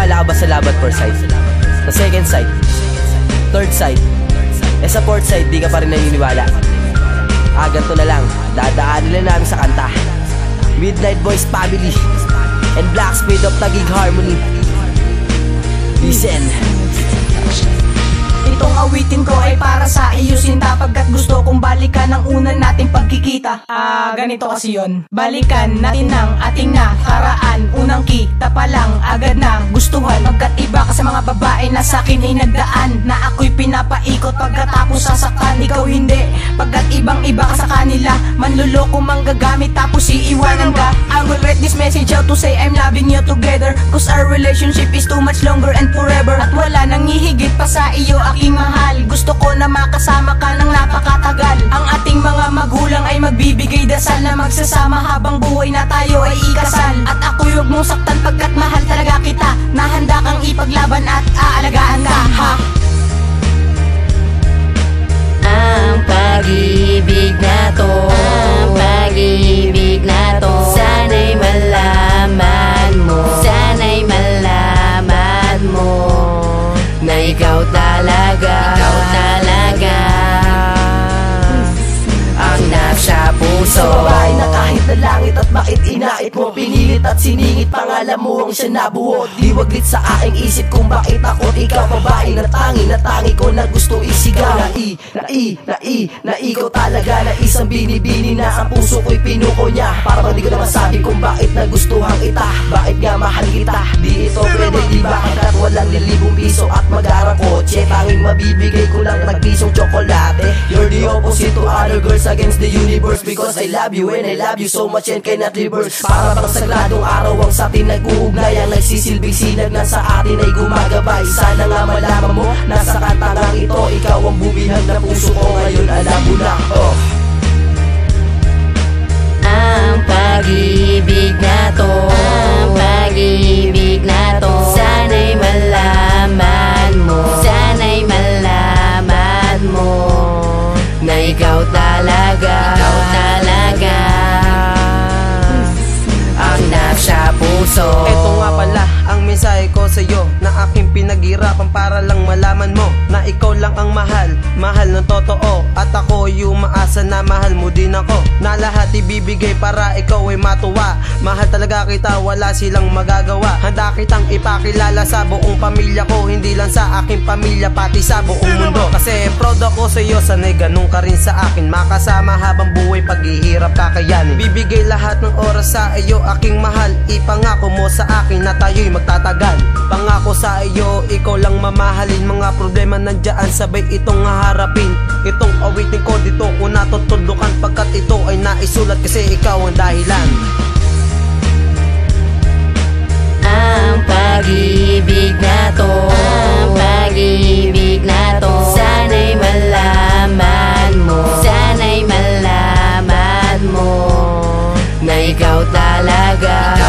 Naniniwala ka ba sa love at first sight? Sa second sight, third sight, sa fourth sight di ka pa rin naniniwala. Ganto na lang, dadaanin lang namin sa kanta. Midnight Boys Family and Black Speed of Taguig Harmony. Listen. Itong awitin ko ay para sa iyo sinta, pagkat gusto kong balikan ang una nating pagkikita. Ganito kasi yun. Balikan natin ang ating nakaraan. Unang kita pa lang agad na gustuhan, pagkat iba ka sa mga babae na sa'kin ay nagdaan, na ako'y pinapaikot pagkatapos sasaktan. Ikaw hindi, pagkat ibang iba ka sa kanila. Manluloko manggagamit tapos iiwanan ka. I will write this message out to say I'm loving you together, cause our relationship is too much longer and forever. At wala nang hihigit pa sa iyo aking mahal. Gusto ko na makasama ka ng napakatagal. Ang ating mga magulang ay magbibigay dasal na magsasama habang buhay na tayo ay ikasal. At ako'y huwag mong saktan pagkat mahal talaga kita, na handa kang ipaglaban at aalagaan ka, ha? Ang pag-ibig na to, ang pag-ibig na to, sana'y malaman mo, sana'y malaman mo na ikaw talaga ang nasa puso. Babae na kahit na langit at bakit inait mo, pinilit at siningit, pangalan mo ang siya nabuo. Di waglit sa aking isip kung bakit ako't ikaw. Babae na tangi ko na gusto isigaw. Na ikaw talaga, na isang binibini na ang puso ko'y pinuko niya. Para bang di ko na masabi kung bakit nagustuhan kita, bakit nga mahal kita. Di ito pwede, di ba hanggat walang 1,000 piso at mag-arang kotse, tanging mabibigay ko lang tag-pisong tsokolate. You're the opposite to other girls against the universe, because I love you and I love you so much and cannot reverse. Para bang sagradong araw ang sa atin nag-uugnay, ang nagsisilbing sinag na sa atin ay gumagabay. Sana nga malaman mo, nasa kantangang ito, ikaw ang bumihan na puso ko ngayon, alam mo na. Ang pag-ibig na to, ang pag-ibig na to, sana'y malaman mo, sana'y malaman mo na ikaw talaga ang nasa puso. Ito nga pala ang mensahe ko sa'yo, na aking pinaghirapan para lang malaman mo na ikaw lang ang mahal, mahal ng totoo. At ako yung maasa na mahal mo din ako, na lahat ibibigay para ikaw ay matuwa. Mahal talaga kita, wala silang magagawa. Handa kitang ipakilala sa buong pamilya ko, hindi lang sa aking pamilya, pati sa buong mundo. Kasi proud ako sa'yo, sana'y ganun ka rin sa akin, makasama habang buhay, paghihirap kakayanin. Bibigay lahat ng oras sa iyo aking mahal, ipangako mo sa akin na tayo'y magtatagal. Pangako sa iyo, ikaw lang mamahalin, mga problema nandiyan, sabay itong haharapin. Itong awitin ko dito ko natutulukan, pagkat ito ay naisulat kasi ikaw ang dahilan. Ang pag-ibig na to, ang pag-ibig na to, sana'y malaman mo, sana'y malaman mo na ikaw talaga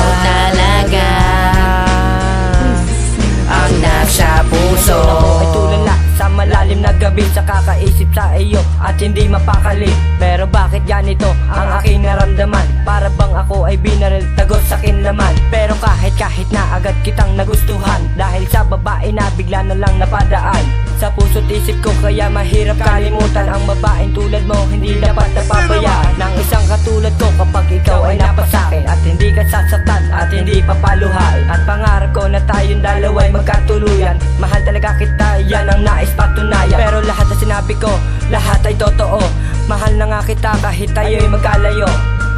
ang nasa puso. Ay tulala sa malalim na gabi, sa kakaisip sa iyo at hindi mapakali. Pero bakit ganito ang aking naramdaman? Para bang ako ay binaril, tagos sa kinlaman. Pero kahit na agad kitang nagustuhan, dahil sa babae na bigla na lang napadaan sa puso't isip ko, kaya mahirap kalimutan. Ang babaeng tulad mo hindi dapat napabayaan ng isang katulad ko, kapag ikaw ay napasakin at hindi ka sasaktan at hindi papaluhain. At pangarap ko na tayong dalawa'y magkatuluyan, mahal talaga kita, yan ang nais patunayan. Pero lahat na sinabi ko, lahat ay totoo, mahal na nga kita kahit tayo'y magkalayo.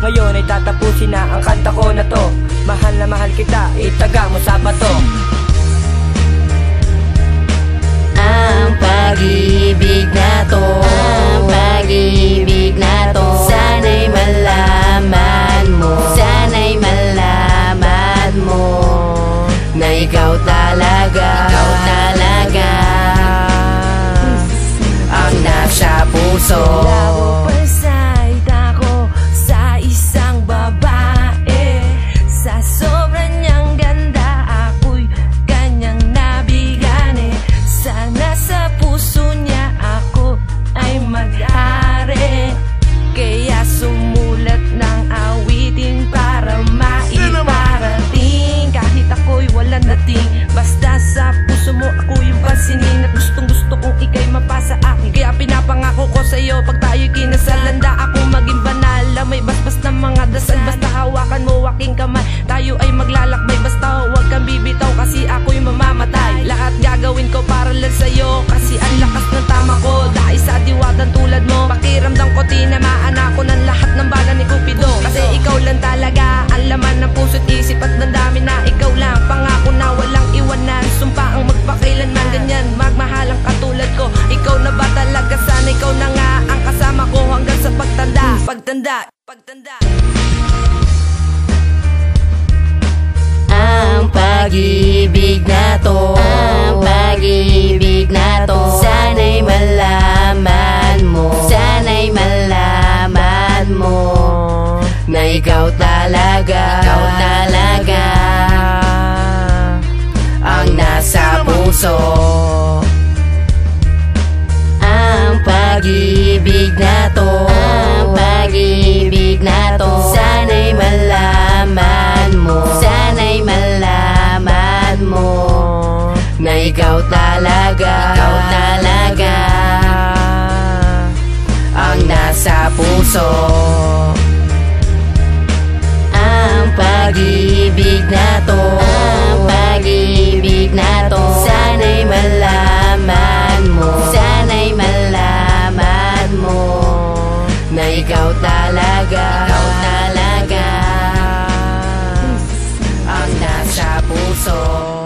Ngayon ay tatapusin na ang kanta ko na to, mahal na mahal kita, itaga mo sa bato. Ang pag-ibig na to, ang pag-ibig na to, sana'y malaman mo, sana'y malaman mo na ikaw talaga ang nasa puso. Pasayad ako sa isang babae, sa sobrang niyang ganda ako'y kanyang nabigani. Sana sa puso niya ako ay mag-ari, kaya sumulat ng awitin para maiparating. Kahit ako'y walang dating, basta pag-ibig na to, ang pag-ibig na to, sana'y malaman mo, sana'y malaman mo, na ikaw talaga ang nasa puso. Ang pag-ibig na to, ang pag-ibig na to, sana'y malaman mo, sana'y malaman mo, na ikaw talaga ang nasa puso. Ang pag-ibig na to, ang pag-ibig na to, sana'y malaman mo, sana'y malaman mo, na ikaw talaga ang nasa puso.